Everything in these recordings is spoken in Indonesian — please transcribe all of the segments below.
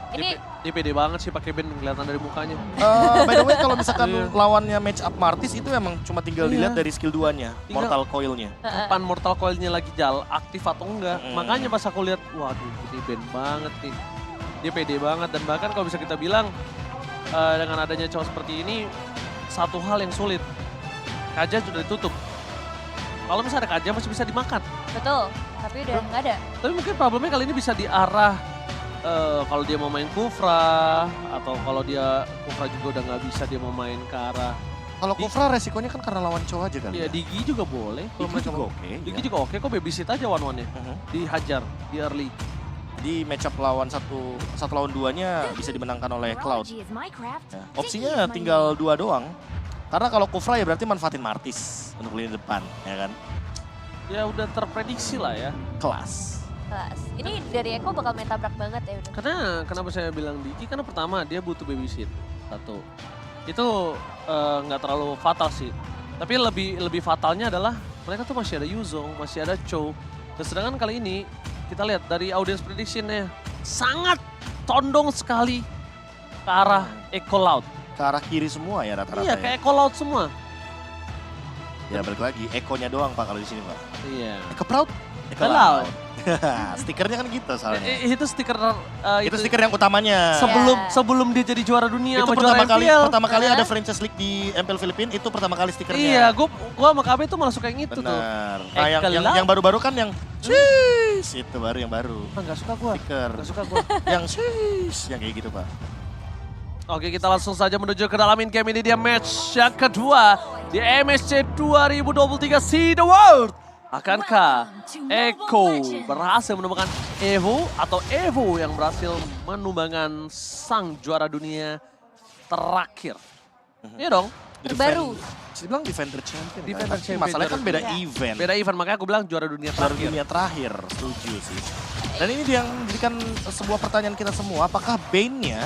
Ini Dia pede banget sih pakai band kelihatan dari mukanya. By the way kalau misalkan lawannya match up Martis itu emang cuma tinggal dilihat dari skill 2-nya, Mortal Coil-nya. Kapan Mortal Coil-nya lagi aktif atau enggak. Makanya pas aku lihat, waduh ini band banget nih. Dia pede banget dan bahkan kalau bisa kita bilang dengan adanya cowok seperti ini, satu hal yang sulit. Kaja sudah ditutup. Kalau misalnya ada Kaja masih bisa dimakan. betul, tapi udah nggak ada. Tapi mungkin problemnya kali ini bisa diarah kalau dia mau main Kufra atau kalau dia Kufra juga udah nggak bisa dia mau main ke arah. Kalau Kufra resikonya kan karena lawan cowok aja kali Ya Digi juga boleh. Kalau Digi mereka juga mau. oke, Digi ya. juga oke kok babysit aja one-one-nya. Dihajar di early. Di match up lawan satu lawan 2-nya bisa dimenangkan oleh Cloud. Ya, opsinya tinggal 2 doang. Karena kalau Kufra ya berarti manfaatin Martis untuk lini depan, ya kan? Ya udah terprediksi lah ya. Kelas. Kelas. Ini dari Eko bakal main tabrak banget ya udah. Karena kenapa saya bilang Digi? Karena pertama dia butuh babysit. Satu. Itu nggak terlalu fatal sih. Tapi lebih fatalnya adalah mereka tuh masih ada Yuzong, masih ada Cho. Dan sedangkan kali ini kita lihat dari audience prediction-nya sangat condong sekali ke arah Echo Loud. Ke arah kiri semua ya rata-rata. Iya, ya. kayak Echo Loud semua. Ya balik lagi, Eko-nya doang Pak kalau di sini Pak. Iya. Eko Proud? Eko Loud. Stikernya kan gitu soalnya. Itu stiker Itu stiker yang utamanya. sebelum dia jadi juara dunia Itu sama juara pertama kali Hah? ada franchise league di MPL Filipina itu pertama kali stikernya. Iya, gua sama KB tuh malah suka yang itu tuh. Benar. Nah, Eko Loud. yang baru-baru kan yang cheese itu baru yang baru. Enggak suka gua. Stiker. Enggak suka gua. Yang cheese yang kayak gitu Pak. Oke, kita langsung saja menuju ke dalam in game. Ini dia match yang kedua di MSC 2023 See the World. Akankah Eko berhasil menemukan Evo atau Evo yang berhasil menumbangkan sang juara dunia terakhir? Iya dong. Terbaru. Bisa dibilang Defender Champion. Defender Tapi Champion. masalahnya kan beda Iya. event. Beda event, makanya aku bilang juara dunia Juara terakhir. dunia terakhir, setuju sih. Dan ini dia yang menjadikan sebuah pertanyaan kita semua, apakah Bane-nya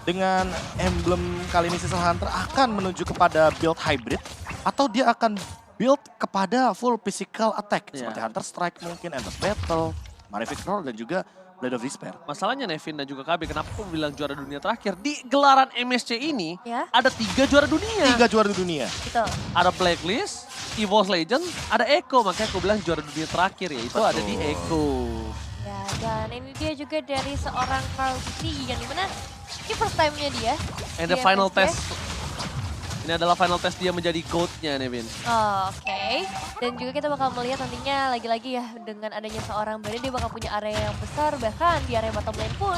dengan emblem kali ini Season Hunter akan menuju kepada build hybrid atau dia akan build kepada full physical attack Iya. seperti Hunter Strike mungkin, Endless Battle, Malefic Roar dan juga Blade of Despair. Masalahnya Nevin dan juga KB, kenapa aku bilang juara dunia terakhir? Di gelaran MSC ini Ya. ada 3 juara dunia. 3 juara dunia. Betul. Ada Blacklist, EVOS Legend, ada Echo. Makanya aku bilang juara dunia terakhir ya, itu ada di Echo. Ya, dan ini dia juga dari seorang Carl C yang dimana ini first time-nya dia. And the di final MSC. test. Ini adalah final test dia menjadi GOAT-nya, Nevin. Oh, oke. Dan juga kita bakal melihat nantinya lagi-lagi ya dengan adanya seorang Bane dia bakal punya area yang besar, bahkan di area bottom lane pun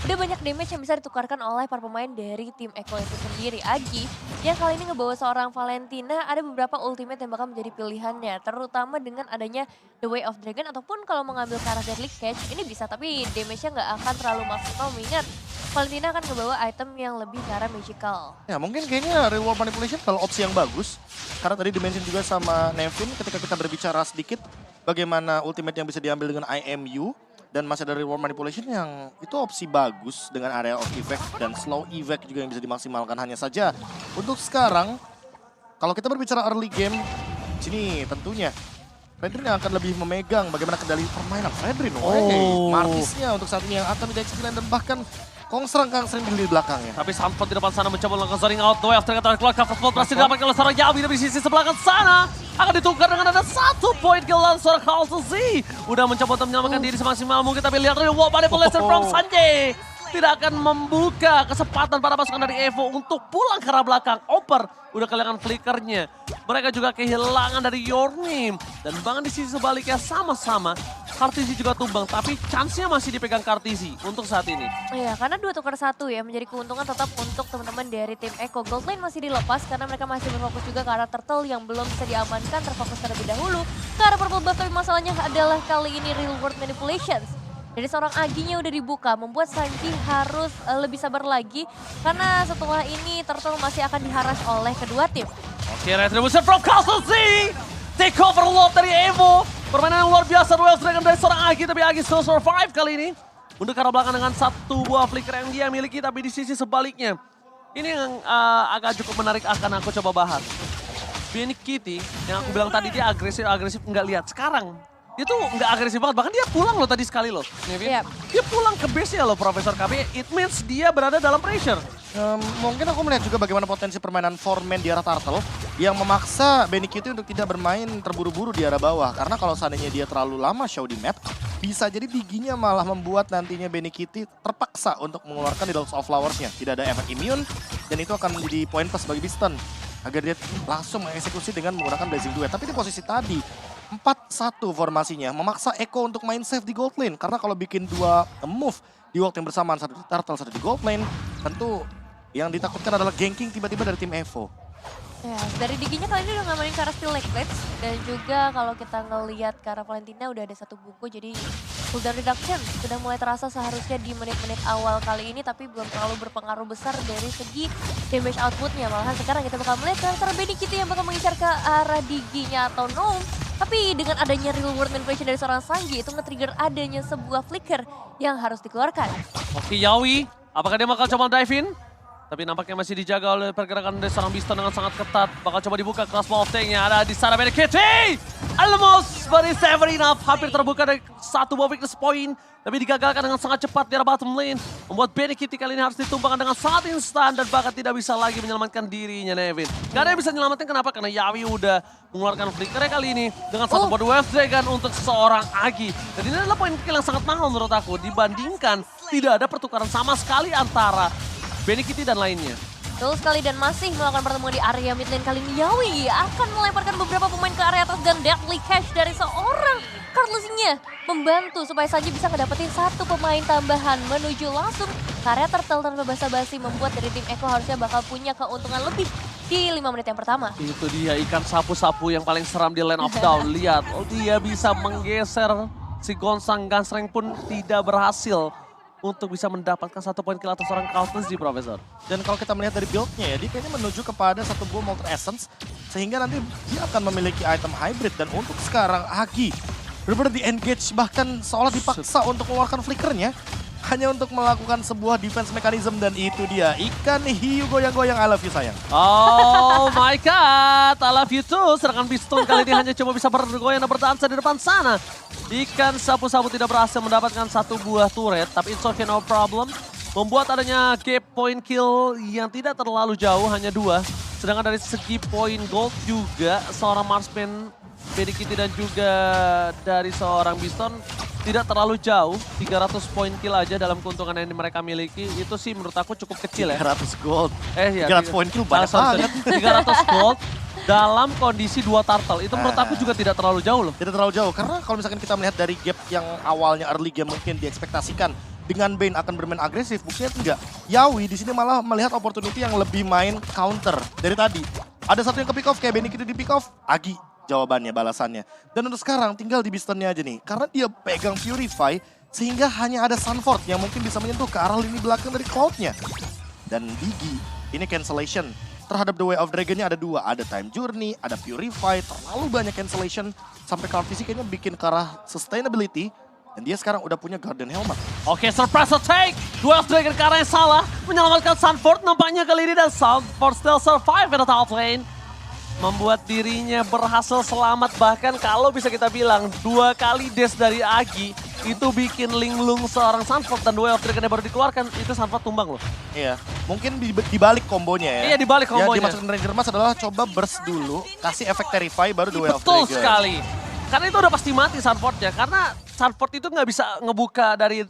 udah banyak damage yang bisa ditukarkan oleh para pemain dari tim Eko itu sendiri. Agi yang kali ini ngebawa seorang Valentina, ada beberapa ultimate yang bakal menjadi pilihannya, terutama dengan adanya The Way of Dragon ataupun kalau mengambil ke arah Deadly Catch ini bisa, tapi damage-nya nggak akan terlalu maksimal mengingat Valentina akan ngebawa item yang lebih ke arah magical. Ya mungkin kayaknya reward manipulation kalau opsi yang bagus. Karena tadi dimention juga sama Nevin ketika kita berbicara sedikit bagaimana ultimate yang bisa diambil dengan IMU. Dan masih ada reward manipulation yang itu opsi bagus dengan area of effect dan slow evac juga yang bisa dimaksimalkan. Hanya saja untuk sekarang kalau kita berbicara early game, sini tentunya Fredrin yang akan lebih memegang bagaimana kendali permainan Fredrin. Martisnya untuk saat ini yang akan menjadi explain dan bahkan Kong sering di belakangnya. Tapi Sunspot di depan sana mencoba melakukan zoning out. The Way of Dragon keluar, cover spot berhasil didapatkan oleh seorang Yabi dari sisi sebelah sana. Akan ditukar dengan ada 1 poin kill dan seorang Carlton Z. Udah mencoba untuk menyelamatkan diri semaksimal mungkin, tapi lihat reward manipulation from Sanjay. Tidak akan membuka kesempatan para pasukan dari Evo untuk pulang ke arah belakang. Oper udah kehilangan flickernya. Mereka juga kehilangan dari Your Name. Dan bahkan di sisi sebaliknya sama-sama. Kartisi juga tumbang, tapi chance-nya masih dipegang Kartisi untuk saat ini. Iya, karena 2 tukar 1 ya menjadi keuntungan tetap untuk teman-teman dari tim Eko. Gold lane masih dilepas karena mereka masih berfokus juga ke arah Turtle yang belum bisa diamankan, terfokus terlebih dahulu ke arah Purple Buff, tapi masalahnya adalah kali ini real world manipulations. Dari seorang Aginya udah dibuka, membuat Sanji harus lebih sabar lagi karena setelah ini Turtle masih akan diharas oleh kedua tim. Oke, retribution from Castle Z. Take over love dari Evo. Permainan yang luar biasa, Duel Dragon dari seorang Agi, tapi Agi still survive kali ini. Mundur ke arah belakang dengan 1 buah flicker yang dia miliki, tapi di sisi sebaliknya. Ini yang agak cukup menarik akan aku coba bahas. Bionic Kitty, yang aku bilang tadi dia agresif, nggak lihat. Sekarang dia tuh nggak agresif banget. Bahkan dia pulang loh tadi sekali loh. Nevin. Yap. Dia pulang ke base-nya loh Profesor KB. It means dia berada dalam pressure. Mungkin aku melihat juga bagaimana potensi permainan foreman di arah Turtle yang memaksa Benny Kitty untuk tidak bermain terburu-buru di arah bawah. Karena kalau seandainya dia terlalu lama show di map, bisa jadi Diginya malah membuat nantinya Benny Kitty terpaksa untuk mengeluarkan di Dogs of Flowers-nya. Tidak ada efek immune dan itu akan menjadi poin plus bagi Beaston. Agar dia langsung mengeksekusi dengan menggunakan Blazing Duet. Tapi di posisi tadi, 4-1 formasinya memaksa Eko untuk main safe di gold lane. Karena kalau bikin dua move di waktu yang bersamaan, satu di Turtle, satu di gold lane, tentu yang ditakutkan adalah ganking tiba-tiba dari tim Evo. Ya, dari Diginya kali ini udah nggak main ke arah Steel Lake Blades. Dan juga kalau kita ngelihat ke arah Valentina udah ada satu buku, jadi cooldown reduction sudah mulai terasa seharusnya di menit-menit awal kali ini, tapi belum terlalu berpengaruh besar dari segi damage outputnya. Malahan sekarang kita bakal melihat karakter Benny Kitty yang bakal mengincar ke arah Diginya atau Gnome. Tapi dengan adanya real world manipulation dari seorang Sanji, itu nge-trigger adanya sebuah flicker yang harus dikeluarkan. Oke, Yawi, apakah dia bakal coba dive in? Tapi nampaknya masih dijaga oleh pergerakan dari seorang Beaston dengan sangat ketat. Bakal coba dibuka crossbow of tank-nya. Ada di sana Benny Kitty! Almost, but it's never enough. Hampir terbuka dari satu buah weakness point. Tapi digagalkan dengan sangat cepat di arah bottom lane. Membuat Benny Kitty kali ini harus ditumpahkan dengan sangat instan. Dan bahkan tidak bisa lagi menyelamatkan dirinya, Nevin. Gak ada yang bisa menyelamatkan, kenapa? Karena Yawi udah mengeluarkan flickernya kali ini. Dengan satu body wave dragon untuk seorang Agi. Dan ini adalah poin kill yang sangat mahal menurut aku. Dibandingkan tidak ada pertukaran sama sekali antara Benny Kitty dan lainnya. Betul sekali, dan masih melakukan pertemuan di area mid lane kali ini. Yawi akan melemparkan beberapa pemain ke area atas dan deadly catch dari seorang Carlosnya membantu supaya saja bisa ngedapetin satu pemain tambahan menuju langsung ke area Turtle tanpa basa-basi, membuat dari tim Eko harusnya bakal punya keuntungan lebih di 5 menit yang pertama. Itu dia ikan sapu-sapu yang paling seram di lane of down. Lihat, dia bisa menggeser si Gonsang Gansreng pun tidak berhasil untuk bisa mendapatkan satu poin kill atas seorang Kaltens di Profesor. Dan kalau kita melihat dari build-nya ya, dia kayaknya menuju kepada satu buah Molten Essence. Sehingga nanti dia akan memiliki item hybrid. Dan untuk sekarang Agi benar-benar di-engage, bahkan seolah dipaksa untuk mengeluarkan flickernya. Hanya untuk melakukan sebuah defense mechanism, dan itu dia. Ikan hiu goyang-goyang, I love you sayang. Oh my god, I love you too. Serangan Beaston kali ini hanya cuma bisa bergoyang dan berdansa di depan sana. Ikan sapu-sapu tidak berhasil mendapatkan satu buah turret, tapi it's okay, no problem. Membuat adanya gap point kill yang tidak terlalu jauh, hanya 2. Sedangkan dari segi poin gold juga, seorang marksman Benny Kitty dan juga dari seorang Beaston tidak terlalu jauh. 300 poin kill aja dalam keuntungan yang mereka miliki, itu sih menurut aku cukup kecil ya. 300 gold. Ya, 300 poin kill banyak banget. 300 gold dalam kondisi 2 turtle, itu menurut aku juga tidak terlalu jauh loh. Tidak terlalu jauh, karena kalau misalkan kita melihat dari gap yang awalnya early game mungkin diekspektasikan dengan Bane akan bermain agresif, buktinya enggak. Yawi di sini malah melihat opportunity yang lebih main counter dari tadi. Ada satu yang ke pick off, kayak Benny Kitty di pick off, Agi jawabannya, balasannya. Dan untuk sekarang tinggal di Beastonnya aja nih, karena dia pegang Purify, sehingga hanya ada Sunford yang mungkin bisa menyentuh ke arah lini belakang dari Cloud-nya. Dan Digi, ini cancellation. Terhadap The Way of Dragon-nya ada 2, ada Time Journey, ada Purify, terlalu banyak cancellation. Sampai Cloud Vision kayaknya bikin ke arah sustainability. Dan dia sekarang udah punya Guardian Helmet. Oke, surprise attack. Duel of Dragon ke arah yang salah. Menyelamatkan Sunford nampaknya kali ini, dan Sunford still survive in the top lane. Membuat dirinya berhasil selamat, bahkan kalau bisa kita bilang 2 kali dash dari Agi itu bikin linglung seorang Sunford, dan Duel of Dragon yang baru dikeluarkan itu Sunford tumbang loh. Iya, mungkin dibalik kombonya ya. Iya, dibalik kombonya. Yang dimaksud Ranger Mas adalah coba burst dulu, kasih efek Terrify baru Duel of Betul Dragon. sekali. Karena itu udah pasti mati Sunfordnya, karena Sunford itu nggak bisa ngebuka dari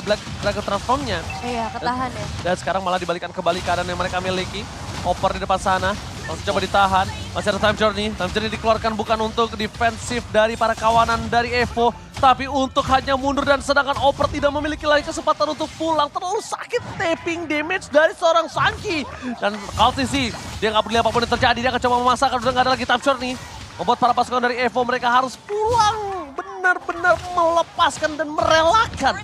Black Dragon Transformnya. Iya, ketahan ya. Dan sekarang malah dibalikan kembali keadaan yang mereka miliki. Oper di depan sana, langsung coba ditahan. Masih ada Time Journey. Time Journey dikeluarkan bukan untuk defensif dari para kawanan dari Evo, tapi untuk hanya mundur, dan sedangkan Oper tidak memiliki lagi kesempatan untuk pulang. Terlalu sakit tapping damage dari seorang Sanji. Dan Kalti sih, dia nggak peduli apapun yang terjadi, dia akan coba memasakkan, udah nggak ada lagi Time Journey. Membuat para pasukan dari Evo mereka harus pulang, benar-benar melepaskan dan merelakan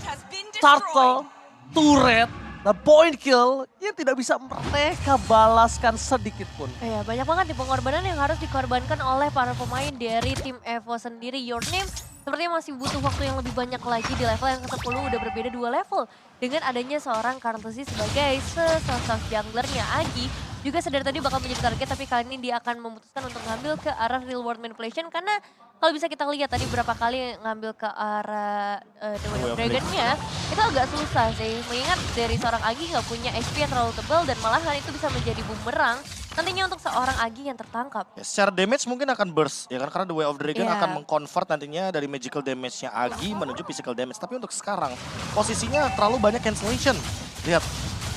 Turtle, turret, dan point kill yang tidak bisa mereka balaskan sedikit pun. Iya, banyak banget nih pengorbanan yang harus dikorbankan oleh para pemain dari tim Evo sendiri. Your Name sepertinya masih butuh waktu yang lebih banyak lagi di level yang ke-10, udah berbeda 2 level. Dengan adanya seorang Carlosy sebagai sesosok junglernya, Agi juga sadar tadi bakal menjadi target, tapi kali ini dia akan memutuskan untuk ngambil ke arah real world manipulation karena kalau bisa kita lihat tadi berapa kali ngambil ke arah The Way of Dragon-nya, itu agak susah sih. Mengingat dari seorang Agi nggak punya HP yang terlalu tebal dan malahan itu bisa menjadi bumerang nantinya untuk seorang Agi yang tertangkap. Ya, secara damage mungkin akan burst ya kan, karena The Way of Dragon Iya. akan mengconvert nantinya dari magical damage-nya Agi menuju physical damage. Tapi untuk sekarang posisinya terlalu banyak cancellation. Lihat,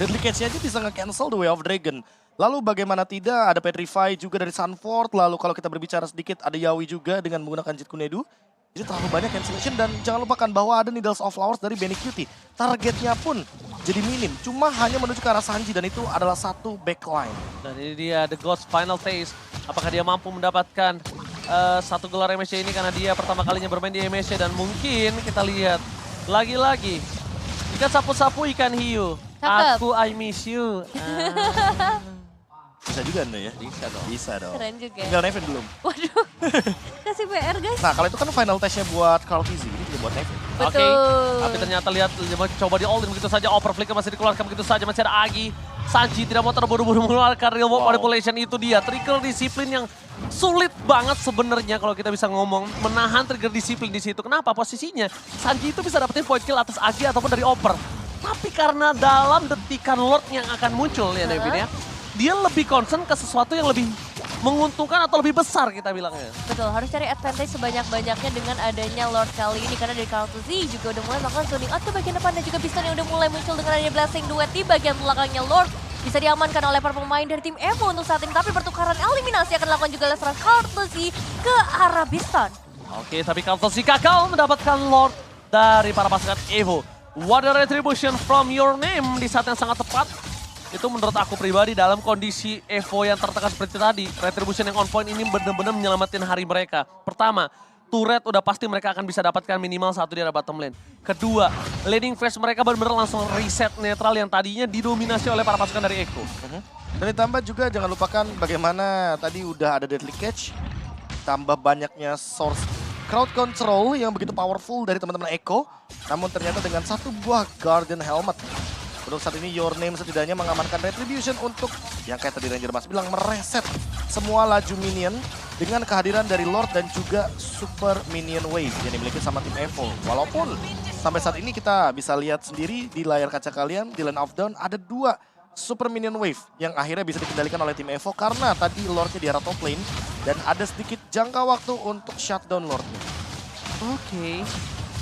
Deadly Catch-nya aja bisa nge-cancel The Way of Dragon. Lalu bagaimana tidak, ada Petrify juga dari Sunford. Lalu kalau kita berbicara sedikit, ada Yawi juga dengan menggunakan Jit Kunedu. Jadi terlalu banyak cancellation dan jangan lupakan bahwa ada Needles of Flowers dari Benny Cutie. Targetnya pun jadi minim, cuma hanya menuju ke arah Sanji dan itu adalah satu backline. Dan ini dia The God's Final Taste. Apakah dia mampu mendapatkan satu gelar MSC ini karena dia pertama kalinya bermain di MSC dan mungkin kita lihat lagi-lagi ikan sapu-sapu ikan hiu. Cakep. Aku I miss you. Bisa juga Anda ya? Bisa dong. Bisa dong. Keren juga. Tinggal Nevin belum. Waduh, kasih PR guys. Nah kalau itu kan final testnya buat Carl Fizi, ini juga buat Nevin. Oke, Betul. tapi ternyata lihat coba di all in begitu saja, over flicker masih dikeluarkan begitu saja, masih ada Agi. Sanji tidak mau terburu-buru mengeluarkan real world manipulation, itu dia. Trigger disiplin yang sulit banget sebenarnya kalau kita bisa ngomong. Menahan trigger disiplin di situ. Kenapa? Posisinya Sanji itu bisa dapetin point kill atas Agi ataupun dari Oper. Tapi karena dalam detikan Lord yang akan muncul ya Nevin ya, dia lebih concern ke sesuatu yang lebih menguntungkan atau lebih besar kita bilangnya. Betul, harus cari advantage sebanyak-banyaknya dengan adanya Lord kali ini. Karena dari Carl Z juga udah mulai melakukan tuning out ke bagian depan dan juga Piston yang udah mulai muncul dengan adanya Blessing Duet di bagian belakangnya Lord. Bisa diamankan oleh para pemain dari tim Evo untuk saat ini. Tapi pertukaran eliminasi akan dilakukan juga oleh seorang Carl Z ke arah Piston. Oke, tapi Kaltosi gagal mendapatkan Lord dari para pasukan Evo. What a retribution from your name di saat yang sangat tepat. Itu menurut aku pribadi dalam kondisi Evo yang tertekan seperti tadi. Retribution yang on point ini benar-benar menyelamatin hari mereka. Pertama, turret udah pasti mereka akan bisa dapatkan minimal satu di arah bottom lane. Kedua, laning phase mereka benar-benar langsung reset netral yang tadinya didominasi oleh para pasukan dari Echo. Dan ditambah juga jangan lupakan bagaimana tadi udah ada Deadly Catch. Tambah banyaknya source crowd control yang begitu powerful dari teman-teman Echo. Namun ternyata dengan satu buah Guardian Helmet. Untuk saat ini Your Name setidaknya mengamankan Retribution untuk yang kayak tadi Ranger Mas bilang mereset semua laju minion dengan kehadiran dari Lord dan juga Super Minion Wave yang dimiliki sama tim Evo. Walaupun sampai saat ini kita bisa lihat sendiri di layar kaca kalian di Land of Dawn ada 2 Super Minion Wave yang akhirnya bisa dikendalikan oleh tim Evo karena tadi Lordnya di arah top lane dan ada sedikit jangka waktu untuk shutdown Lordnya. Oke.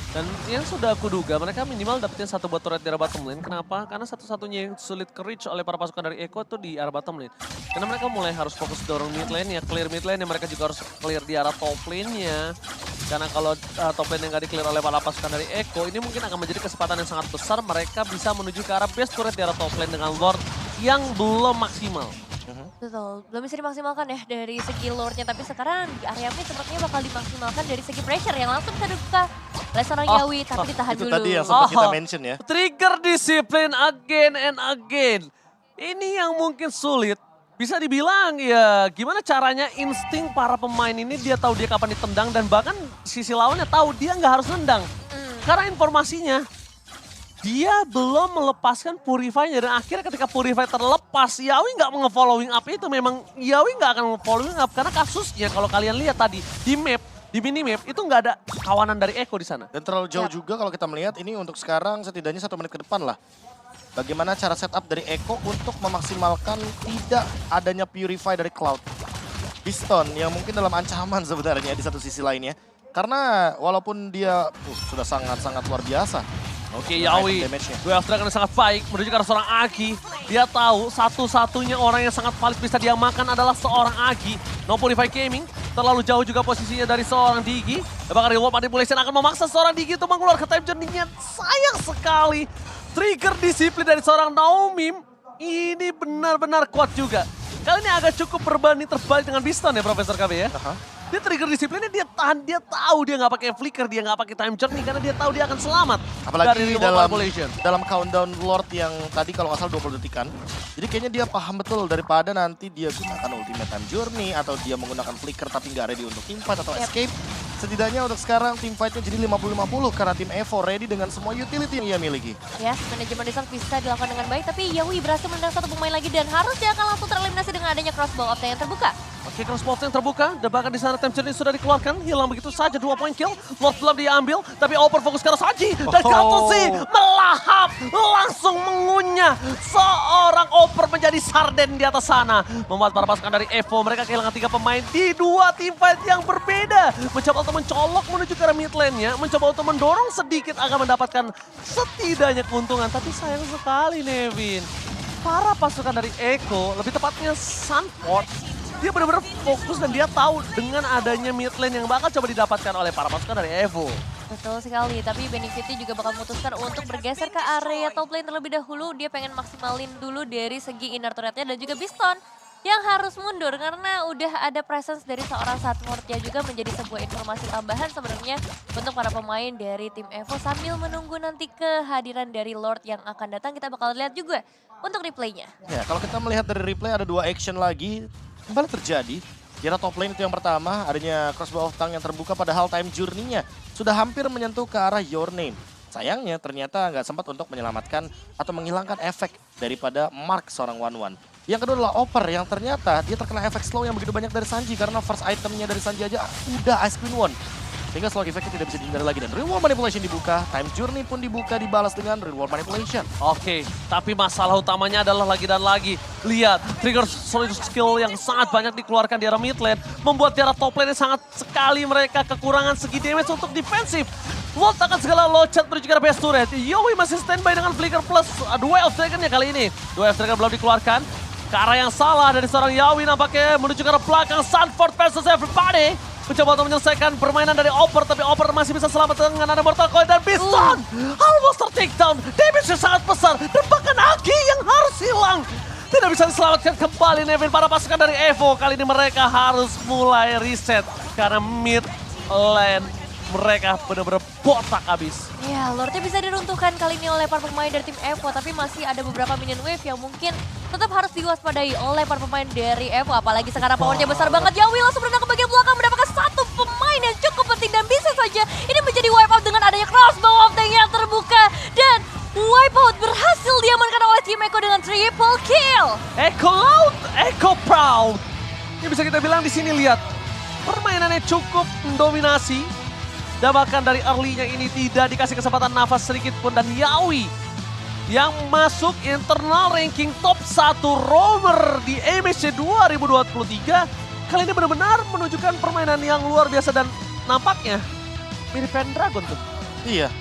Dan yang sudah aku duga mereka minimal dapetin satu buat turret di arah bottom lane. Kenapa? Karena satu-satunya yang sulit ke-reach oleh para pasukan dari Echo itu di arah bottom lane. Karena mereka mulai harus fokus dorong mid lane ya, clear mid lane ya, mereka juga harus clear di arah top lane-nya. Karena kalau top lane yang nggak di-clear oleh para pasukan dari Echo, ini mungkin akan menjadi kesempatan yang sangat besar mereka bisa menuju ke arah base turret di arah top lane dengan Lord yang belum maksimal. Betul, belum bisa dimaksimalkan ya dari segi Lordnya. Tapi sekarang di area mid sepertinya bakal dimaksimalkan dari segi pressure yang langsung bisa dibuka oleh seorang Yawi. Tapi ditahan Itu dulu. tadi yang sempat kita mention ya. Trigger disiplin again and again. Ini yang mungkin sulit. Bisa dibilang ya gimana caranya insting para pemain ini dia tahu dia kapan ditendang dan bahkan sisi lawannya tahu dia nggak harus nendang. Karena informasinya dia belum melepaskan Purify-nya dan akhirnya ketika Purify terlepas, Yawi nggak nge-following up itu. Memang Yawi nggak akan nge-following up karena kasusnya kalau kalian lihat tadi di map, di minimap itu nggak ada kawanan dari Echo di sana. Dan terlalu jauh juga kalau kita melihat ini untuk sekarang setidaknya 1 menit ke depan lah. Bagaimana cara setup dari Echo untuk memaksimalkan tidak adanya Purify dari Cloud. Piston yang mungkin dalam ancaman sebenarnya di satu sisi lainnya. Karena walaupun dia sudah sangat-sangat luar biasa. Oke, Yawi, gue Dragon sangat baik menuju ke arah seorang Agi. Dia tahu satu-satunya orang yang sangat valid bisa dia makan adalah seorang Agi. No Purify Gaming, terlalu jauh juga posisinya dari seorang Digi. Bahkan Reward Manipulation akan memaksa seorang Digi untuk mengeluarkan time journey-nya. Sayang sekali. Trigger disiplin dari seorang Naomi ini benar-benar kuat juga. Kali ini agak cukup berbanding terbalik dengan Piston ya Profesor KB ya. Dia trigger disiplinnya, dia tahan, dia tahu dia nggak pakai flicker, dia nggak pakai time journey karena dia tahu dia akan selamat. Apalagi dalam countdown Lord yang tadi kalau nggak salah 20 detikan. Jadi kayaknya dia paham betul daripada nanti dia gunakan ultimate time journey atau dia menggunakan flicker tapi nggak ready untuk teamfight atau escape. Setidaknya untuk sekarang teamfightnya jadi 50-50 karena tim Evo ready dengan semua utility yang ia miliki. Ya, manajemen resource bisa dilakukan dengan baik, tapi Yawi berhasil menendang satu pemain lagi dan harusnya akan langsung tereliminasi dengan adanya crossbow option yang terbuka. Oke, Oke, crossbow yang terbuka, dan bahkan di sana Tempest ini sudah dikeluarkan, hilang begitu saja 2 poin kill. Lord belum diambil, tapi Oper fokus ke arah Sanji. Dan Kaltesi melahap, langsung mengunyah seorang Oper menjadi sarden di atas sana. Membuat para pasukan dari Evo, mereka kehilangan 3 pemain di 2 team fight yang berbeda. Mencoba untuk mencolok menuju ke arah mid lane-nya, mencoba untuk mendorong sedikit agar mendapatkan setidaknya keuntungan. Tapi sayang sekali Nevin, para pasukan dari Echo, lebih tepatnya Sunford, dia benar-benar fokus dan dia tahu dengan adanya mid lane yang bakal coba didapatkan oleh para pasukan dari Evo. Betul sekali, tapi Benefiti juga bakal memutuskan untuk bergeser ke area top lane terlebih dahulu. Dia pengen maksimalin dulu dari segi inner turret-nya dan juga Biston yang harus mundur karena udah ada presence dari seorang Sunford yang juga menjadi sebuah informasi tambahan sebenarnya untuk para pemain dari tim Evo sambil menunggu nanti kehadiran dari Lord yang akan datang. Kita bakal lihat juga untuk replaynya. Ya, kalau kita melihat dari replay ada 2 action lagi kembali terjadi. Di arah top lane itu yang pertama, adanya crossbow of tongue yang terbuka padahal time journey-nya sudah hampir menyentuh ke arah Your Name. Sayangnya ternyata nggak sempat untuk menyelamatkan atau menghilangkan efek daripada Mark seorang one-one. Yang kedua adalah Oper yang ternyata dia terkena efek slow yang begitu banyak dari Sanji karena first itemnya dari Sanji aja udah Ice Queen One. Sehingga slow effect-nya tidak bisa dihindari lagi dan reward manipulation dibuka, time journey pun dibuka dibalas dengan reward manipulation. Oke, tapi masalah utamanya adalah lagi dan lagi. Lihat, trigger solid skill yang sangat banyak dikeluarkan di arah mid lane. Membuat di arah top lane sangat sekali mereka kekurangan segi damage untuk defensif. Volt akan segala loncat menuju ke arah base turret. Yowie masih standby dengan flicker plus Duel of Dragon-nya kali ini. Duel of Dragon belum dikeluarkan. Ke arah yang salah dari seorang Yowie nampaknya menuju ke arah belakang. Sunford versus everybody. Mencoba untuk menyelesaikan permainan dari Oper, tapi Oper masih bisa selamat dengan ada Mortal Coil dan Biston. Almost ter-takedown, damage-nya sangat besar, dan bahkan Agi yang harus hilang. Tidak bisa diselamatkan kembali Nevin, para pasukan dari Evo. Kali ini mereka harus mulai reset, karena mid lane mereka benar-benar botak habis. Ya, Lordnya bisa diruntuhkan kali ini oleh para pemain dari tim Evo, tapi masih ada beberapa minion wave yang mungkin tetap harus diwaspadai oleh para pemain dari Evo. Apalagi sekarang powernya besar banget. Yawi langsung berenang ke bagian belakang mendapatkan satu pemain yang cukup penting dan bisa saja ini menjadi wipe out dengan adanya crossbow of the yang terbuka. Dan wipe out berhasil diamankan oleh tim Echo dengan triple kill. Echo loud, Echo proud. Ini bisa kita bilang di sini lihat permainannya cukup mendominasi. Dan bahkan dari early-nya ini tidak dikasih kesempatan nafas sedikit pun. Dan Yawi yang masuk internal ranking top 1 roamer di MSC 2023. Kali ini benar-benar menunjukkan permainan yang luar biasa dan nampaknya mirip Pendragon tuh. Iya,